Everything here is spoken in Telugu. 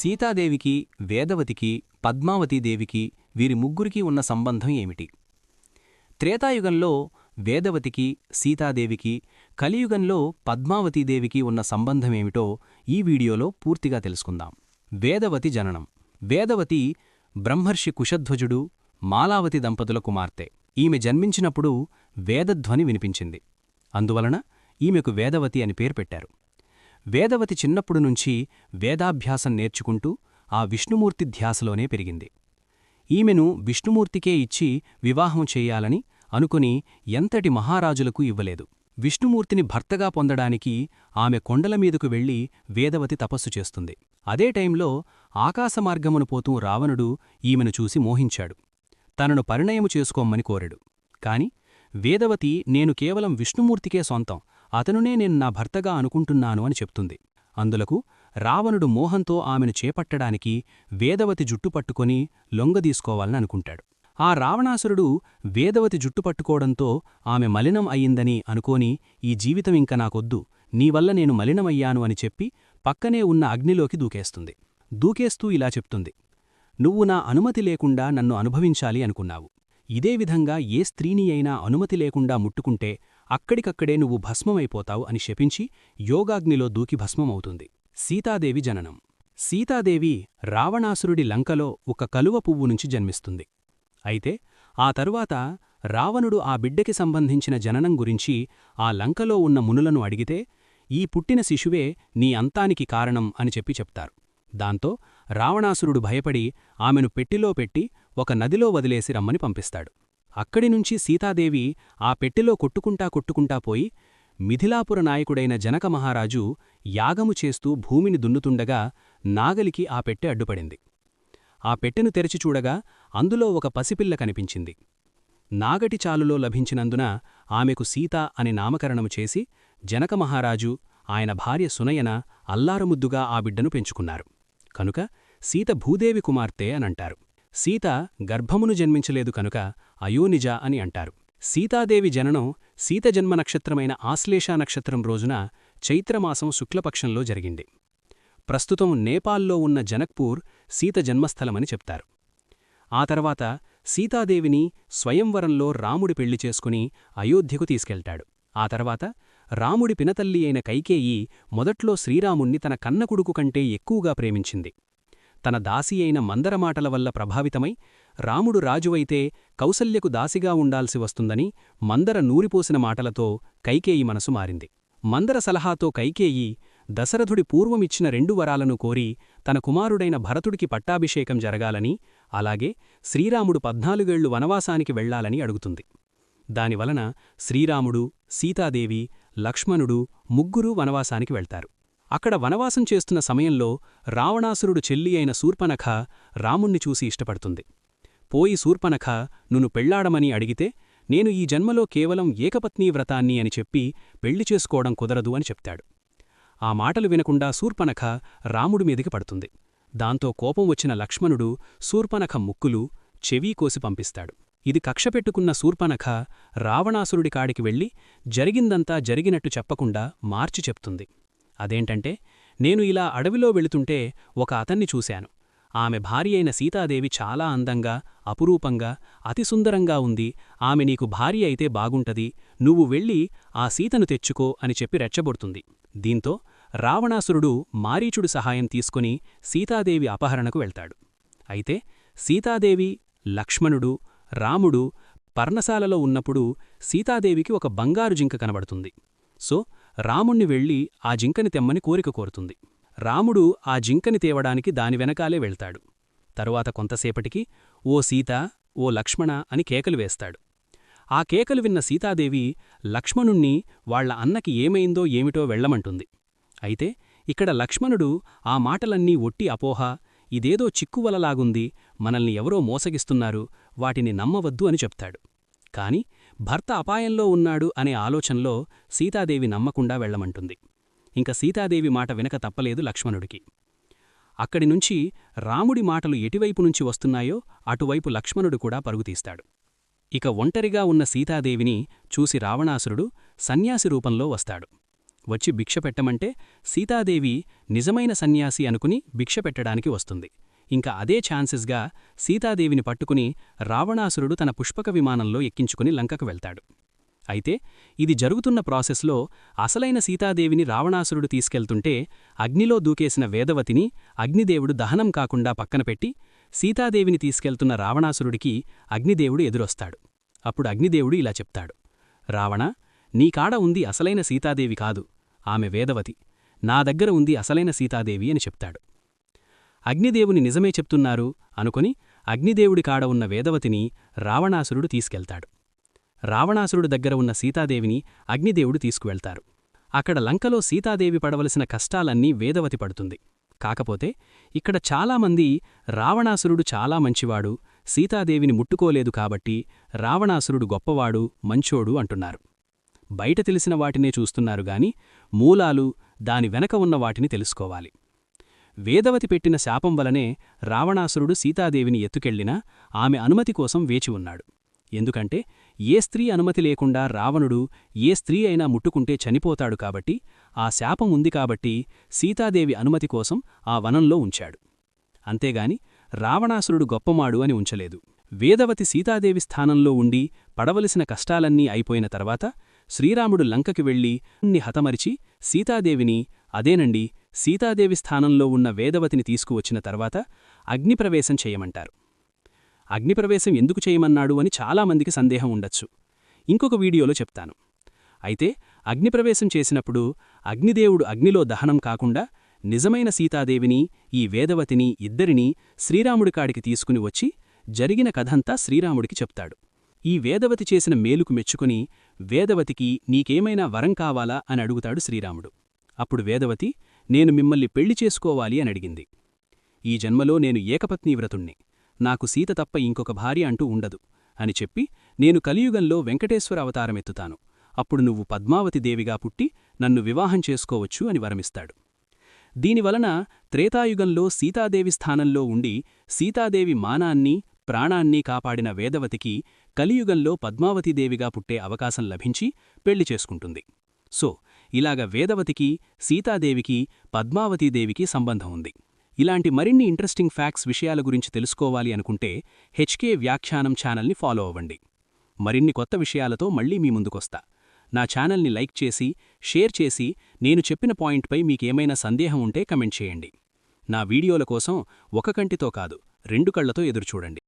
సీతాదేవికి, వేదవతికి, పద్మావతీదేవికి వీరి ముగ్గురికి ఉన్న సంబంధం ఏమిటి? త్రేతాయుగంలో వేదవతికి, సీతాదేవికి, కలియుగంలో పద్మావతీదేవికి ఉన్న సంబంధమేమిటో ఈ వీడియోలో పూర్తిగా తెలుసుకుందాం. వేదవతి జననం. వేదవతి బ్రహ్మర్షి కుశధ్వజుడు, మాలావతి దంపతుల కుమార్తె. ఈమె జన్మించినప్పుడు వేదధ్వని వినిపించింది. అందువలన ఈమెకు వేదవతి అని పేరు పెట్టారు. వేదవతి చిన్నప్పుడు నుంచి వేదాభ్యాసం నేర్చుకుంటూ ఆ విష్ణుమూర్తి ధ్యాసలోనే పెరిగింది. ఈమెను విష్ణుమూర్తికే ఇచ్చి వివాహం చెయ్యాలని అనుకుని ఎంతటి మహారాజులకు ఇవ్వలేదు. విష్ణుమూర్తిని భర్తగా పొందడానికి ఆమె కొండలమీదకు వెళ్లి వేదవతి తపస్సు చేస్తుంది. అదే టైంలో ఆకాశమార్గమును పోతూ రావణుడు ఈమెను చూసి మోహించాడు. తనను పరిణయము చేసుకోమ్మని కోరాడు. కాని వేదవతి నేను కేవలం విష్ణుమూర్తికే సొంతం, అతనునే నేను నా భర్తగా అనుకుంటున్నాను అని చెప్తుంది. అందులకు రావణుడు మోహంతో ఆమెను చేపట్టడానికి వేదవతి జుట్టు పట్టుకొని లొంగదీసుకోవాలని అనుకుంటాడు. ఆ రావణాసురుడు వేదవతి జుట్టు పట్టుకోవడంతో ఆమె మలినం అయ్యిందని అనుకోని ఈ జీవితమింక నాకొద్దు, నీవల్ల నేను మలినమయ్యాను అని చెప్పి పక్కనే ఉన్న అగ్నిలోకి దూకేస్తుంది. దూకేస్తూ ఇలా చెప్తుంది, నువ్వు నా అనుమతి లేకుండా నన్ను అనుభవించాలి అనుకున్నావు. ఇదే విధంగా ఏ స్త్రీని అయినా అనుమతి లేకుండా ముట్టుకుంటే అక్కడికక్కడే నువ్వు భస్మమైపోతావు అని శపించి యోగాగ్నిలో దూకి భస్మమవుతుంది. సీతాదేవి జననం. సీతాదేవి రావణాసురుడి లంకలో ఒక కలువ పువ్వు నుంచి జన్మిస్తుంది. అయితే ఆ తరువాత రావణుడు ఆ బిడ్డకి సంబంధించిన జననం గురించి ఆ లంకలో ఉన్న మునులను అడిగితే ఈ పుట్టిన శిశువే నీ అంతానికి కారణం అని చెప్తారు. దాంతో రావణాసురుడు భయపడి ఆమెను పెట్టెలో పెట్టి ఒక నదిలో వదిలేసి రమ్మని పంపిస్తాడు. అక్కడినుంచి సీతాదేవి ఆ పెట్టెలో కొట్టుకుంటా పోయి మిథిలాపుర నాయకుడైన జనక మహారాజు యాగము చేస్తూ భూమిని దున్నుతుండగా నాగలికి ఆ పెట్టె అడ్డుపడింది. ఆ పెట్టెను తెరచి చూడగా అందులో ఒక పసిపిల్ల కనిపించింది. నాగటి చాలులో లభించినందున ఆమెకు సీత అని నామకరణము చేసి జనక మహారాజు, ఆయన భార్య సునయన అల్లారముద్దుగా ఆ బిడ్డను పెంచుకున్నారు. కనుక సీత భూదేవి కుమార్తె అనంటారు. సీత గర్భమును జన్మించలేదు కనుక అయోనిజ అని అంటారు. సీతాదేవి జననం సీత జన్మ నక్షత్రమైన ఆశ్లేష నక్షత్రం రోజున చైత్రమాసం శుక్లపక్షంలో జరిగింది. ప్రస్తుతం నేపాల్లో ఉన్న జనక్పూర్ సీత జన్మస్థలమని చెప్తారు. ఆ తర్వాత సీతాదేవిని స్వయంవరంలో రాముడి పెళ్లి చేసుకుని అయోధ్యకు తీసుకెళ్తాడు. ఆ తర్వాత రాముడి పినతల్లి అయిన కైకేయి మొదట్లో శ్రీరాముణ్ణి తన కన్నకొడుకు కంటే ఎక్కువగా ప్రేమించింది. తన దాసి అయిన మందర మాటల వల్ల ప్రభావితమై రాముడు రాజువైతే కౌసల్యకు దాసిగా ఉండాల్సి వస్తుందని మందర నూరిపోసిన మాటలతో కైకేయి మనసు మారింది. మందర సలహాతో కైకేయి దశరథుడి పూర్వమిచ్చిన 2 వరాలను కోరి తన కుమారుడైన భరతుడికి పట్టాభిషేకం జరగాలని, అలాగే శ్రీరాముడు 14 ఏళ్లు వనవాసానికి వెళ్లాలని అడుగుతుంది. దానివలన శ్రీరాముడు, సీతాదేవి, లక్ష్మణుడు ముగ్గురూ వనవాసానికి వెళ్తారు. అక్కడ వనవాసం చేస్తున్న సమయంలో రావణాసురుడు చెల్లి అయిన శూర్పణఖ రాముణ్ణి చూసి ఇష్టపడుతుంది. పోయి శూర్పణఖ నును పెళ్లాడమని అడిగితే నేను ఈ జన్మలో కేవలం ఏకపత్నీ వ్రతాన్ని అని చెప్పి పెళ్లి చేసుకోవడం కుదరదు అని చెప్తాడు. ఆ మాటలు వినకుండా శూర్పణఖ రాముడి మీదికి పడుతుంది. దాంతో కోపం వచ్చిన లక్ష్మణుడు శూర్పణఖ ముక్కులు, చెవీ కోసి పంపిస్తాడు. ఇది కక్షపెట్టుకున్న శూర్పణఖ రావణాసురుడి కాడికి వెళ్లి జరిగిందంతా జరిగినట్టు చెప్పకుండా మార్చి చెప్తుంది. అదేంటంటే, నేను ఇలా అడవిలో వెళుతుంటే ఒక అతన్ని చూశాను. ఆమె భార్య అయిన సీతాదేవి చాలా అందంగా, అపురూపంగా, అతి సుందరంగా ఉంది. ఆమె నీకు భార్య అయితే బాగుంటది, నువ్వు వెళ్ళి ఆ సీతను తెచ్చుకో అని చెప్పి రెచ్చగొడుతుంది. దీంతో రావణాసురుడు మారీచుడు సహాయం తీసుకుని సీతాదేవి అపహరణకు వెళ్తాడు. అయితే సీతాదేవి, లక్ష్మణుడు, రాముడు పర్ణశాలలో ఉన్నప్పుడు సీతాదేవికి ఒక బంగారు జింక కనబడుతుంది. సో రాముణ్ణి వెళ్ళి ఆ జింకని తెమ్మని కోరిక కోరుతుంది. రాముడు ఆ జింకని తేవడానికి దాని వెనకాలే వెళ్తాడు. తరువాత కొంతసేపటికి ఓ సీత, ఓ లక్ష్మణ అని కేకలు వేస్తాడు. ఆ కేకలు విన్న సీతాదేవి లక్ష్మణుణ్ణి వాళ్ల అన్నకి ఏమైందో ఏమిటో వెళ్లమంటుంది. అయితే ఇక్కడ లక్ష్మణుడు ఆ మాటలన్నీ ఒట్టి అపోహ, ఇదేదో చిక్కువలలాగుంది, మనల్ని ఎవరో మోసగిస్తున్నారు, వాటిని నమ్మవద్దు అని చెప్తాడు. కాని భర్త అపాయంలో ఉన్నాడు అనే ఆలోచనలో సీతాదేవి నమ్మకుండా వెళ్లమంటుంది. ఇంక సీతాదేవి మాట వినక తప్పలేదు లక్ష్మణుడికి. అక్కడినుంచి రాముడి మాటలు ఎటువైపు నుంచి వస్తున్నాయో అటువైపు లక్ష్మణుడు కూడా పరుగుతీస్తాడు. ఇక ఒంటరిగా ఉన్న సీతాదేవిని చూసి రావణాసురుడు సన్యాసి రూపంలో వస్తాడు. వచ్చి భిక్ష పెట్టమంటే సీతాదేవి నిజమైన సన్యాసి అనుకుని భిక్ష పెట్టడానికి వస్తుంది. ఇంకా అదే ఛాన్సెస్గా సీతాదేవిని పట్టుకుని రావణాసురుడు తన పుష్పక విమానంలో ఎక్కించుకుని లంకకు వెళ్తాడు. అయితే ఇది జరుగుతున్న ప్రాసెస్లో అసలైన సీతాదేవిని రావణాసురుడు తీసుకెళ్తుంటే అగ్నిలో దూకేసిన వేదవతిని అగ్నిదేవుడు దహనం కాకుండా పక్కనపెట్టి సీతాదేవిని తీసుకెళ్తున్న రావణాసురుడికి అగ్నిదేవుడు ఎదురొస్తాడు. అప్పుడు అగ్నిదేవుడు ఇలా చెప్తాడు, రావణా, నీకాడ ఉంది అసలైన సీతాదేవి కాదు, ఆమె వేదవతి, నా దగ్గర ఉంది అసలైన సీతాదేవి అని చెప్తాడు. అగ్నిదేవుని నిజమే చెప్తున్నారు అనుకుని అగ్నిదేవుడి కాడ ఉన్న వేదవతిని రావణాసురుడు తీసుకెళ్తాడు. రావణాసురుడు దగ్గర ఉన్న సీతాదేవిని అగ్నిదేవుడు తీసుకువెళ్తారు. అక్కడ లంకలో సీతాదేవి పడవలసిన కష్టాలన్నీ వేదవతి పడుతుంది. కాకపోతే ఇక్కడ చాలామంది రావణాసురుడు చాలా మంచివాడు, సీతాదేవిని ముట్టుకోలేదు కాబట్టి రావణాసురుడు గొప్పవాడు, మంచోడు అంటున్నారు. బయట తెలిసిన వాటినే చూస్తున్నారుగాని మూలాలు, దాని వెనక ఉన్న వాటిని తెలుసుకోవాలి. వేదవతి పెట్టిన శాపం వలనే రావణాసురుడు సీతాదేవిని ఎత్తుకెళ్లినా ఆమె అనుమతి కోసం వేచి ఉన్నాడు. ఎందుకంటే ఏ స్త్రీ అనుమతి లేకుండా రావణుడు ఏ స్త్రీ అయినా ముట్టుకుంటే చనిపోతాడు కాబట్టి ఆ శాపం ఉంది కాబట్టి సీతాదేవి అనుమతి కోసం ఆ వనంలో ఉంచాడు. అంతేగాని రావణాసురుడు గొప్పమాడు అని ఉంచలేదు. వేదవతి సీతాదేవి స్థానంలో ఉండి పడవలసిన కష్టాలన్నీ అయిపోయిన తర్వాత శ్రీరాముడు లంకకి వెళ్లి హతమరిచి సీతాదేవిని, అదేనండి సీతాదేవి స్థానంలో ఉన్న వేదవతిని తీసుకువచ్చిన తర్వాత అగ్నిప్రవేశం చేయమంటారు. అగ్నిప్రవేశం ఎందుకు చేయమన్నాడు అని చాలామందికి సందేహం ఉండొచ్చు. ఇంకొక వీడియోలో చెప్తాను. అయితే అగ్నిప్రవేశం చేసినప్పుడు అగ్నిదేవుడు అగ్నిలో దహనం కాకుండా నిజమైన సీతాదేవిని, ఈ వేదవతిని ఇద్దరినీ శ్రీరాముడికాడికి తీసుకుని వచ్చి జరిగిన కథంతా శ్రీరాముడికి చెప్తాడు. ఈ వేదవతి చేసిన మేలుకు మెచ్చుకుని వేదవతికి నీకేమైనా వరం కావాలా అని అడుగుతాడు శ్రీరాముడు. అప్పుడు వేదవతి, నేను మిమ్మల్ని పెళ్లి చేసుకోవాలి అని అడిగింది. ఈ జన్మలో నేను ఏకపత్నీవ్రతుణ్ణి, నాకు సీత తప్ప ఇంకొక భార్య అంటూ ఉండదు అని చెప్పి నేను కలియుగంలో వెంకటేశ్వర అవతారమెత్తుతాను, అప్పుడు నువ్వు పద్మావతి దేవిగా పుట్టి నన్ను వివాహం చేసుకోవచ్చు అని వరమిస్తాడు. దీనివలన త్రేతాయుగంలో సీతాదేవి స్థానంలో ఉండి సీతాదేవి మానాన్ని, ప్రాణాన్ని కాపాడిన వేదవతికి కలియుగంలో పద్మావతీదేవిగా పుట్టే అవకాశం లభించి పెళ్లి చేసుకుంటుంది. సో ఇలాగ వేదవతికి, సీతాదేవికి, పద్మావతీదేవికి సంబంధం ఉంది. ఇలాంటి మరిన్ని ఇంట్రెస్టింగ్ ఫ్యాక్ట్స్ విషయాల గురించి తెలుసుకోవాలి అనుకుంటే హెచ్కే వ్యాఖ్యానం ఛానల్ని ఫాలో అవ్వండి. మరిన్ని కొత్త విషయాలతో మళ్లీ మీ ముందుకొస్తా. నా ఛానల్ని లైక్ చేసి, షేర్ చేసి, నేను చెప్పిన పాయింట్పై మీకేమైనా సందేహం ఉంటే కమెంట్ చేయండి. నా వీడియోల కోసం ఒక కంటితో కాదు, 2 కళ్లతో ఎదురుచూడండి.